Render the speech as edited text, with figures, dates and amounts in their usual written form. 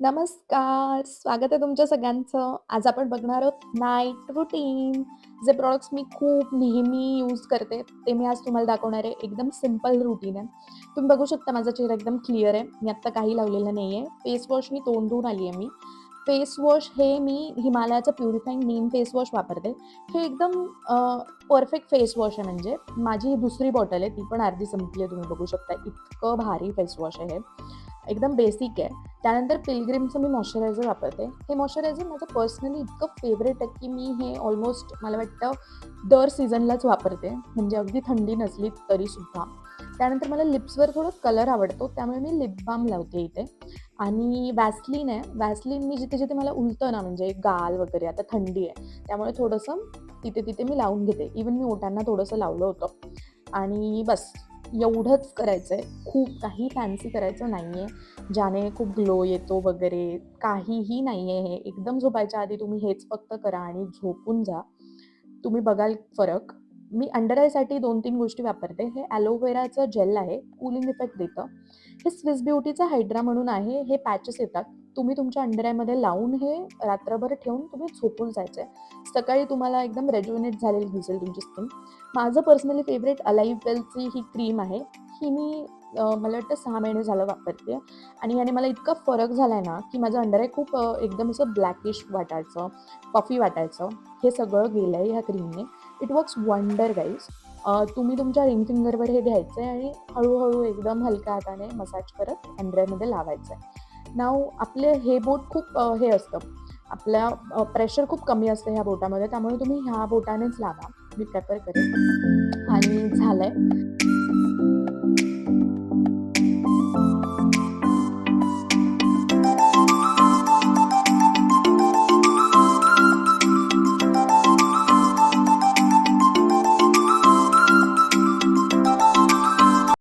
नमस्कार. स्वागत आहे तुमच्या सगळ्यांचं. आज आपण बघणार आहोत नाईट रुटीन. जे प्रॉडक्ट्स मी खूप नेहमी यूज करते, ते मी आज तुम्हाला दाखवणार आहे. एकदम सिंपल रुटीन आहे. तुम्ही बघू शकता माझा चेहरा एकदम क्लिअर आहे. मी आत्ता काही लावलेलं नाहीये. फेस वॉशनी तोंड धुवून आली आहे मी. फेस वॉश हे मी हिमालयाचं प्युरिफाईंग नीम फेस वॉश वापरते. हे एकदम परफेक्ट फेस वॉश आहे म्हणजे. माझी ही दुसरी बॉटल आहे. ती पण अर्धी संपली आहे तुम्ही बघू शकता. इतकं भारी फेस वॉश आहे हे. एकदम बेसिक आहे. त्यानंतर पिलग्रिमचं मी मॉइश्चरायझर वापरते. हे मॉइश्चरायझर माझं पर्सनली इतकं फेव्हरेट आहे, की मी हे ऑलमोस्ट मला वाटतं दर सीझनलाच वापरते. म्हणजे अगदी थंडी नसली तरीसुद्धा. त्यानंतर मला लिप्सवर थोडं कलर आवडतो, त्यामुळे मी लिप बाल्म लावते इथे. आणि व्हॅसलीन आहे. व्हॅसलीन मी जिथे-जिथे मला उलतं ना, म्हणजे गाल वगैरे, आता थंडी आहे, त्यामुळे थोडंसं तिथे-तिथे मी लावून घेते. इव्हन मी ओठांना थोडंसं लावलं होतं. आणि बस एवढंच करायचंय. खूप काही फॅन्सी करायचं नाहीये. ज्याने खूप ग्लो येतो वगैरे काहीही नाहीये हे. एकदम झोपायच्या आधी तुम्ही हेच फक्त करा आणि झोपून जा. तुम्ही बघाल फरक. मी अंडर आयसाठी 2-3 गोष्टी वापरते. हे एलोव्हेराचं जेल आहे, कूलिंग इफेक्ट देतं. हे स्विस ब्युटीचं हायड्रा म्हणून आहे. हे पॅचेस येतात. तुम्ही तुमच्या अंडर आयमध्ये लावून हे रात्रभर ठेवून तुम्ही झोपून जायचंय. सकाळी तुम्हाला एकदम रेज्युव्हनेट झालेली दिसेल तुमची स्किन. माझं पर्सनली फेव्हरेट अलाईव्ह वेलची ही क्रीम आहे. ही मी मला वाटतं 6 महिने झालं वापरतेय आणि याने मला इतका फरक झालाय ना, की माझं अंडर आय खूप एकदम असं ब्लॅकिश वाटायचं, पफी वाटायचं. हे सगळं गेलंय ह्या क्रीमने. It works wonder guys. तुम्ही तुमच्या रिंग फिंगरवर हे घ्यायचंय आणि हळू एकदम हलक्या हाताने मसाज करत अंडर आयमध्ये लावायचंय. नाऊ आपले हे बोट खूप हे असतं, आपल्या प्रेशर खूप कमी असतं ह्या बोटामध्ये, त्यामुळे तुम्ही ह्या बोटानेच लावा. मी प्रेफर करेन आणि झालंय.